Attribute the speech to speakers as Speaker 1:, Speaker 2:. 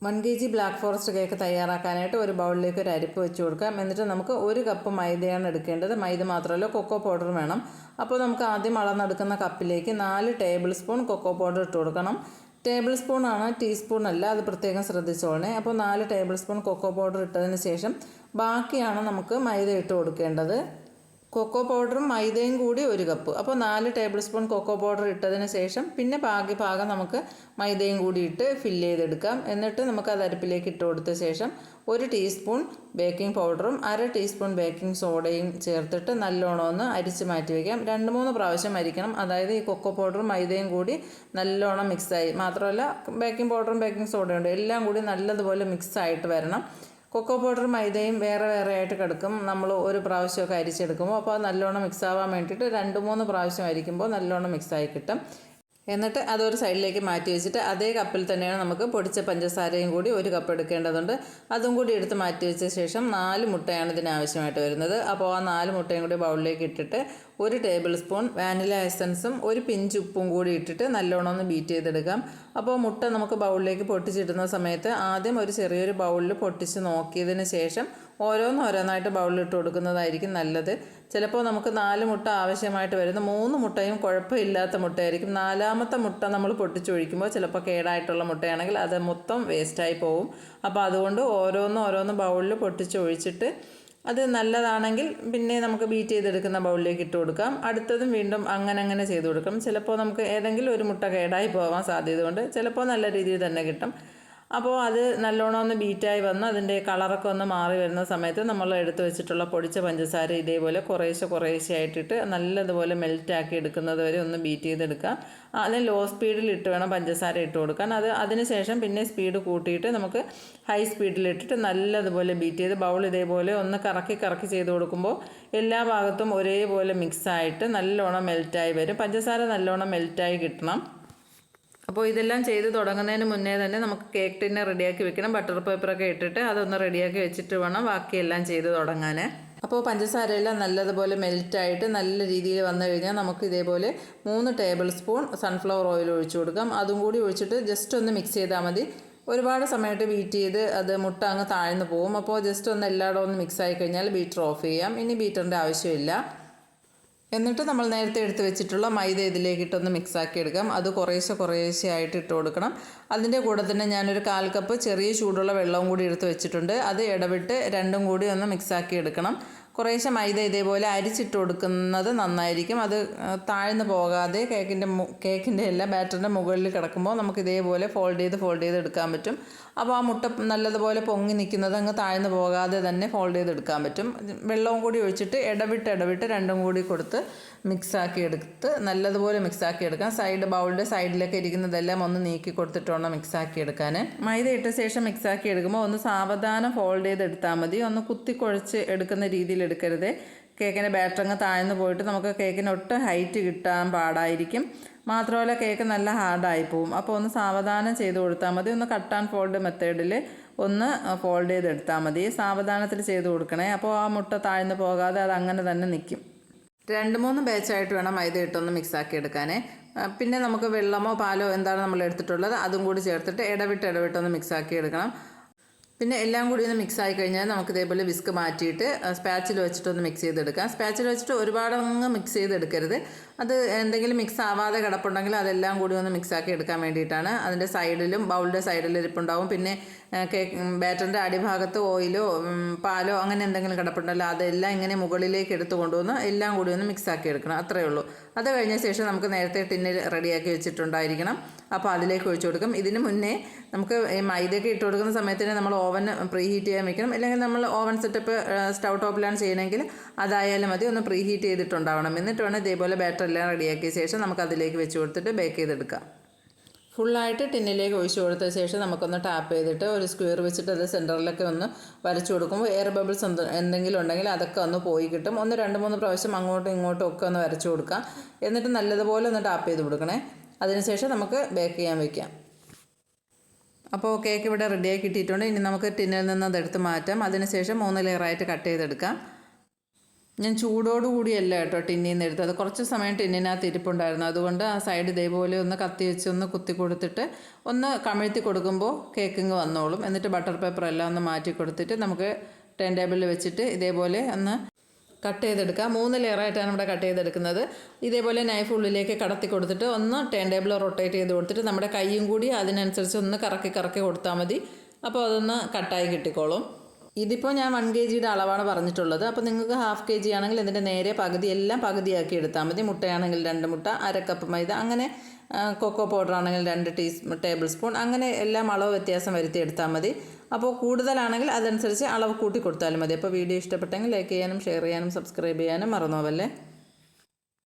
Speaker 1: 1 kg black forest cake തയ്യാറാക്കാനായിട്ട് ഒരു ബൗളിലേക്ക് ഒരു അരിപ്പ് വെച്ച് കൊടുക്കാം. എന്നിട്ട് നമുക്ക് 1 കപ്പ് മൈദയാണ് എടുക്കേണ്ടത്. മൈദ മാത്രമല്ല കൊക്കോ പൗഡർ വേണം. അപ്പോൾ നമുക്ക് ആദ്യം അളന്നെടുക്കുന്ന കപ്പിലേക്ക് 4 ടേബിൾ സ്പൂൺ കൊക്കോ പൗഡർ ഇട്ട് കൊടുക്കണം. ടേബിൾ സ്പൂൺ ആണ്, ടീസ്പൂൺ അല്ല, അത് പ്രത്യേകം ശ്രദ്ധിച്ചോളണേ. അപ്പോൾ 4 ടേബിൾ സ്പൂൺ കൊക്കോ പൗഡർ ഇട്ടതിന് ശേഷം ബാക്കിയാണ് നമുക്ക് മൈദ ഇട്ട് കൊടുക്കേണ്ടത്. കൊക്കോ പൗഡറും മൈദയും കൂടി 1 കപ്പ്. അപ്പോൾ 4 ടേബിൾ സ്പൂൺ കൊക്കോ പൗഡർ ഇട്ടതിന് ശേഷം പിന്നെ ബാക്കി ഭാഗം നമുക്ക് മൈദയും കൂടി ഇട്ട് ഫില്ല് ചെയ്തെടുക്കാം. എന്നിട്ട് നമുക്ക് അത് അരിപ്പിലേക്ക് ഇട്ട് കൊടുത്ത ശേഷം 1 ടീസ്പൂൺ ബേക്കിംഗ് പൗഡറും 1/2 ടീസ്പൂൺ ബേക്കിംഗ് സോഡയും ചേർത്തിട്ട് നല്ലോണം ഒന്ന് അരിച്ച് മാറ്റി വയ്ക്കാം. 2-3 പ്രാവശ്യം അരിക്കണം. അതായത് ഈ കൊക്കോ പൗഡറും മൈദയും കൂടി നല്ലോണം മിക്സായി, മാത്രമല്ല ബേക്കിംഗ് പൗഡറും ബേക്കിംഗ് സോഡയും ഉണ്ട്, എല്ലാം കൂടി നല്ലതുപോലെ മിക്സായിട്ട് വരണം. കൊക്കോ പൗഡറും മൈദയും വേറെ വേറെ ആയിട്ട് കിടക്കും നമ്മൾ ഒരു പ്രാവശ്യമൊക്കെ അരിച്ചെടുക്കുമ്പോൾ. അപ്പോൾ അത് നല്ലോണം മിക്സ് ആവാൻ വേണ്ടിയിട്ട് 2-3 പ്രാവശ്യം അരിക്കുമ്പോൾ നല്ലോണം മിക്സായി കിട്ടും. എന്നിട്ട് അതൊരു സൈഡിലേക്ക് മാറ്റി വെച്ചിട്ട് അതേ കപ്പിൽ തന്നെയാണ് നമുക്ക് പൊടിച്ച പഞ്ചസാരയും കൂടി 1 കപ്പ് എടുക്കേണ്ടതുണ്ട്. അതും കൂടി എടുത്ത് മാറ്റി വെച്ച ശേഷം 4 മുട്ടയാണ് ഇതിനാവശ്യമായിട്ട് വരുന്നത്. അപ്പോൾ ആ 4 മുട്ടയും കൂടി ബൗളിലേക്ക് ഇട്ടിട്ട് 1 ടേബിൾ സ്പൂൺ വാനില എസൻസും 1 പിഞ്ച് ഉപ്പും കൂടി ഇട്ടിട്ട് നല്ലോണം ഒന്ന് ബീറ്റ് ചെയ്തെടുക്കാം. അപ്പോൾ മുട്ട നമുക്ക് ബൗളിലേക്ക് പൊട്ടിച്ചിടുന്ന സമയത്ത് ആദ്യം ഒരു ചെറിയൊരു ബൗളിൽ പൊട്ടിച്ച് നോക്കിയതിന് ശേഷം ഓരോന്നായിട്ട് ബൗളിലിട്ട് കൊടുക്കുന്നതായിരിക്കും നല്ലത്. ചിലപ്പോൾ നമുക്ക് 4 മുട്ട ആവശ്യമായിട്ട് വരുന്ന 3 മുട്ടയും കുഴപ്പമില്ലാത്ത മുട്ടയായിരിക്കും. 4ാമത്തെ മുട്ട നമ്മൾ പൊട്ടിച്ചൊഴിക്കുമ്പോൾ ചിലപ്പോൾ കേടായിട്ടുള്ള മുട്ടയാണെങ്കിൽ അത് മൊത്തം വേസ്റ്റായി പോകും. അപ്പോൾ അതുകൊണ്ട് ഓരോന്ന് ബൗളിൽ പൊട്ടിച്ചൊഴിച്ചിട്ട് അത് നല്ലതാണെങ്കിൽ പിന്നെ നമുക്ക് ബീറ്റ് ചെയ്തെടുക്കുന്ന ബൗളിലേക്ക് ഇട്ട് കൊടുക്കാം. അടുത്തതും വീണ്ടും അങ്ങനെ ചെയ്ത് കൊടുക്കാം. ചിലപ്പോൾ നമുക്ക് ഏതെങ്കിലും ഒരു മുട്ട കേടായി പോകാൻ സാധ്യത ഉണ്ട്, ചിലപ്പോൾ നല്ല രീതിയിൽ തന്നെ കിട്ടും. അപ്പോൾ അത് നല്ലോണം ഒന്ന് ബീറ്റായി വന്ന് അതിൻ്റെ കളറൊക്കെ ഒന്ന് മാറി വരുന്ന സമയത്ത് നമ്മൾ എടുത്ത് വെച്ചിട്ടുള്ള പൊടിച്ച പഞ്ചസാര ഇതേപോലെ കുറേശ്ശെ ആയിട്ടിട്ട് നല്ലതുപോലെ മെൽറ്റാക്കി എടുക്കുന്നത് വരെ ഒന്ന് ബീറ്റ് ചെയ്തെടുക്കുക. അതിന് ലോ സ്പീഡിൽ ഇട്ട് വേണം പഞ്ചസാര ഇട്ട് കൊടുക്കാൻ. അതിന് ശേഷം പിന്നെ സ്പീഡ് കൂട്ടിയിട്ട് നമുക്ക് ഹൈ സ്പീഡിലിട്ടിട്ട് നല്ലതുപോലെ ബീറ്റ് ചെയ്ത് ബൗൾ ഇതേപോലെ ഒന്ന് കറക്കി ചെയ്ത് കൊടുക്കുമ്പോൾ എല്ലാ ഭാഗത്തും ഒരേപോലെ മിക്സായിട്ട് നല്ലോണം മെൽറ്റായി വരും. പഞ്ചസാര നല്ലോണം മെൽറ്റായി കിട്ടണം. അപ്പോൾ ഇതെല്ലാം ചെയ്ത് തുടങ്ങുന്നതിന് മുന്നേ തന്നെ നമുക്ക് കേക്ക് ടിന്നെ റെഡിയാക്കി വെക്കണം. ബട്ടർ പേപ്പറൊക്കെ ഇട്ടിട്ട് അതൊന്ന് റെഡിയാക്കി വെച്ചിട്ട് വേണം ബാക്കിയെല്ലാം ചെയ്ത് തുടങ്ങാൻ. അപ്പോൾ പഞ്ചസാരയെല്ലാം നല്ലതുപോലെ മെൽറ്റായിട്ട് നല്ല രീതിയിൽ വന്നു കഴിഞ്ഞാൽ നമുക്ക് ഇതേപോലെ 3 ടേബിൾ സ്പൂൺ സൺഫ്ലവർ ഓയിൽ ഒഴിച്ചു കൊടുക്കാം. അതും കൂടി ഒഴിച്ചിട്ട് ജസ്റ്റ് ഒന്ന് മിക്സ് ചെയ്താൽ മതി. ഒരുപാട് സമയത്ത് ബീറ്റ് ചെയ്ത് അത് മുട്ട അങ്ങ് താഴ്ന്നു പോകും. അപ്പോൾ ജസ്റ്റ് ഒന്ന് എല്ലായിടവും ഒന്ന് മിക്സ് ആയി കഴിഞ്ഞാൽ ബീറ്റർ ഓഫ് ചെയ്യാം. ഇനി ബീറ്ററിൻ്റെ ആവശ്യമില്ല. എന്നിട്ട് നമ്മൾ നേരത്തെ എടുത്ത് വെച്ചിട്ടുള്ള മൈദ ഇതിലേക്ക് ഇട്ടൊന്ന് മിക്സാക്കി എടുക്കാം. അത് കുറേശ്ശെ ആയിട്ട് ഇട്ട് കൊടുക്കണം. അതിൻ്റെ കൂടെ തന്നെ ഞാനൊരു 1/4 കപ്പ് ചെറിയ ചൂടുള്ള വെള്ളവും കൂടി എടുത്ത് വെച്ചിട്ടുണ്ട്. അത് ഇടവിട്ട് രണ്ടും കൂടി ഒന്ന് മിക്സാക്കി എടുക്കണം. കുറേശ്ശെ മൈദ ഇതേപോലെ അരിച്ചിട്ട് കൊടുക്കുന്നത് നന്നായിരിക്കും. അത് താഴ്ന്നു പോകാതെ കേക്കിൻ്റെ എല്ലാ ബാറ്ററിൻ്റെ മുകളിൽ കിടക്കുമ്പോൾ നമുക്ക് ഇതേപോലെ ഫോൾഡ് ചെയ്ത് എടുക്കാൻ പറ്റും. അപ്പോൾ ആ മുട്ട നല്ലതുപോലെ പൊങ്ങി നിൽക്കുന്നത് അങ്ങ് താഴ്ന്നു പോകാതെ തന്നെ ഫോൾഡ് ചെയ്തെടുക്കാൻ പറ്റും. വെള്ളവും കൂടി ഒഴിച്ചിട്ട് ഇടവിട്ട് രണ്ടും കൂടി കൊടുത്ത് മിക്സാക്കി എടുത്ത് നല്ലതുപോലെ മിക്സാക്കി എടുക്കാം. ബൗളിൻ്റെ സൈഡിലൊക്കെ ഇരിക്കുന്നതെല്ലാം ഒന്ന് നീക്കി കൊടുത്തിട്ട് വേണം മിക്സാക്കി എടുക്കാൻ. മൈദ ഇട്ട ശേഷം മിക്സാക്കി എടുക്കുമ്പോൾ ഒന്ന് സാവധാനം ഫോൾഡ് ചെയ്തെടുത്താൽ മതി. ഒന്ന് കുത്തിക്കുഴച്ച് എടുക്കുന്ന രീതിയിൽ എടുക്കരുത്. കേക്കിൻ്റെ ബാറ്ററങ്ങ് താഴ്ന്നു പോയിട്ട് നമുക്ക് കേക്കിന് ഒട്ടും ഹൈറ്റ് കിട്ടാൻ പാടായിരിക്കും. മാത്രമല്ല കേക്ക് നല്ല ഹാർഡായി പോവും. അപ്പോൾ ഒന്ന് സാവധാനം ചെയ്ത് കൊടുത്താൽ മതി. ഒന്ന് കട്ട് ആൻഡ് ഫോൾഡ് മെത്തേഡിൽ ഒന്ന് ഫോൾഡ് ചെയ്തെടുത്താൽ മതി. സാവധാനത്തിൽ ചെയ്ത് കൊടുക്കണേ. അപ്പോൾ ആ മുട്ട താഴ്ന്നു പോകാതെ അത് അങ്ങനെ തന്നെ നിൽക്കും. 2-3 ബാച്ചായിട്ട് വേണം മൈദ ഇട്ടൊന്ന് മിക്സാക്കി എടുക്കാൻ. പിന്നെ നമുക്ക് വെള്ളമോ പാലോ എന്താണ് നമ്മൾ എടുത്തിട്ടുള്ളത് അതും കൂടി ചേർത്തിട്ട് ഇടവിട്ടൊന്ന് മിക്സാക്കി എടുക്കണം. പിന്നെ എല്ലാം കൂടി ഒന്ന് മിക്സ് ആയി കഴിഞ്ഞാൽ നമുക്ക് ഇതേപോലെ വിസ്ക് മാറ്റിയിട്ട് സ്പാച്ചിൽ വെച്ചിട്ടൊന്ന് മിക്സ് ചെയ്തെടുക്കാം. സ്പാച്ചിൽ വെച്ചിട്ട് ഒരുപാട് അങ്ങ് മിക്സ് ചെയ്തെടുക്കരുത്. അത് എന്തെങ്കിലും മിക്സ് ആവാതെ കിടപ്പുണ്ടെങ്കിൽ അതെല്ലാം കൂടി ഒന്ന് മിക്സാക്കി എടുക്കാൻ വേണ്ടിയിട്ടാണ്. അതിൻ്റെ സൈഡിലും ബൗളിൻ്റെ സൈഡിലും ഇരിപ്പുണ്ടാവും. പിന്നെ കേക്ക് ബാറ്ററിൻ്റെ അടിഭാഗത്ത് ഓയിലോ പാലോ അങ്ങനെ എന്തെങ്കിലും കിടപ്പുണ്ടല്ലോ അതെല്ലാം ഇങ്ങനെ മുകളിലേക്ക് എടുത്ത് കൊണ്ടുവന്ന് എല്ലാം കൂടി ഒന്ന് മിക്സാക്കി എടുക്കണം. അത്രയേ ഉള്ളൂ. അത് കഴിഞ്ഞ ശേഷം നമുക്ക് നേരത്തെ ടിന്നിൽ റെഡിയാക്കി വെച്ചിട്ടുണ്ടായിരിക്കണം. അപ്പോൾ അതിലേക്ക് ഒഴിച്ചു കൊടുക്കും. ഇതിന് മുന്നേ നമുക്ക് മൈദയൊക്കെ ഇട്ട് കൊടുക്കുന്ന സമയത്തിന് നമ്മൾ ഓവൻ പ്രീ ഹീറ്റ് ചെയ്യാൻ വെക്കണം. അല്ലെങ്കിൽ നമ്മൾ ഓവൻ സെറ്റപ്പ് സ്റ്റൗ ടോപ്പിലാണ് ചെയ്യണമെങ്കിൽ അതായാലും മതി. ഒന്ന് പ്രീ ഹീറ്റ് ചെയ്തിട്ടുണ്ടാവണം. എന്നിട്ട് വേണം ഇതേപോലെ ബാറ്റർ എല്ലാം റെഡിയാക്കിയ ശേഷം നമുക്ക് അതിലേക്ക് വെച്ച് കൊടുത്തിട്ട് ബേക്ക് ചെയ്തെടുക്കാം. ഫുള്ളായിട്ട് ടിന്നിലേക്ക് ഒഴിച്ചു കൊടുത്ത ശേഷം നമുക്കൊന്ന് ടാപ്പ് ചെയ്തിട്ട് ഒരു സ്ക്വയർ വെച്ചിട്ട് അത് സെൻറ്ററിലൊക്കെ ഒന്ന് വരച്ചു കൊടുക്കുമ്പോൾ എയർ ബബിൾസ് എന്തെങ്കിലും ഉണ്ടെങ്കിൽ അതൊക്കെ ഒന്ന് പോയി കിട്ടും. 2-3 പ്രാവശ്യം അങ്ങോട്ടും ഇങ്ങോട്ടും ഒക്കെ ഒന്ന് വരച്ചു കൊടുക്കാം. എന്നിട്ട് നല്ലതുപോലെ ഒന്ന് ടാപ്പ് ചെയ്ത് കൊടുക്കണേ. അതിനുശേഷം നമുക്ക് ബേക്ക് ചെയ്യാൻ വയ്ക്കാം. അപ്പോൾ കേക്ക് ഇവിടെ റെഡിയാക്കി കിട്ടിയിട്ടുണ്ട്. ഇനി നമുക്ക് ടിന്നിൽ നിന്ന് അതെടുത്ത് മാറ്റാം. അതിനുശേഷം 3 ലെയറായിട്ട് കട്ട് ചെയ്തെടുക്കാം. ഞാൻ ചൂടോടുകൂടിയല്ല കേട്ടോ ടിന്നിൽ നിന്ന് എടുത്തത്. കുറച്ച് സമയം ടിന്നിനകത്ത് ഇരിപ്പുണ്ടായിരുന്നു. അതുകൊണ്ട് ആ സൈഡ് ഇതേപോലെ ഒന്ന് കത്തി വെച്ച് ഒന്ന് കുത്തി കൊടുത്തിട്ട് ഒന്ന് കമിഴ്ത്തി കൊടുക്കുമ്പോൾ കേക്കിങ് വന്നോളും. എന്നിട്ട് ബട്ടർ പേപ്പർ എല്ലാം ഒന്ന് മാറ്റി കൊടുത്തിട്ട് നമുക്ക് ടേൺ ടേബിളിൽ വെച്ചിട്ട് ഇതേപോലെ ഒന്ന് കട്ട് ചെയ്തെടുക്കാം. 3 ലെയറായിട്ടാണ് ഇവിടെ കട്ട് ചെയ്തെടുക്കുന്നത്. ഇതേപോലെ നൈഫ് ഉള്ളിലേക്ക് കടത്തി കൊടുത്തിട്ട് ഒന്ന് ടേൺ ടേബിൾ റൊട്ടേറ്റ് ചെയ്ത് കൊടുത്തിട്ട് നമ്മുടെ കൈയും കൂടി അതിനനുസരിച്ച് ഒന്ന് കറക്കി കൊടുത്താൽ മതി. അപ്പോൾ അതൊന്ന് കട്ടായി കിട്ടിക്കോളും. ഇതിപ്പോൾ ഞാൻ 1 kg അളവാണ് പറഞ്ഞിട്ടുള്ളത്. അപ്പോൾ നിങ്ങൾക്ക് ½ kg ആണെങ്കിൽ ഇതിൻ്റെ നേരെ പകുതി എല്ലാം പകുതിയാക്കി എടുത്താൽ മതി. മുട്ടയാണെങ്കിൽ 2 മുട്ട, 1/2 കപ്പ് മൈദ, അങ്ങനെ കൊക്കോ പൗഡർ ആണെങ്കിൽ 2 ടേബിൾ സ്പൂൺ, അങ്ങനെ എല്ലാം അളവ് വ്യത്യാസം വരുത്തി എടുത്താൽ മതി. അപ്പോൾ കൂടുതലാണെങ്കിൽ അതനുസരിച്ച് അളവ് കൂട്ടി കൊടുത്താലും മതി. അപ്പോൾ വീഡിയോ ഇഷ്ടപ്പെട്ടെങ്കിൽ ലൈക്ക് ചെയ്യാനും ഷെയർ ചെയ്യാനും സബ്സ്ക്രൈബ് ചെയ്യാനും മറന്നു പോവല്ലേ.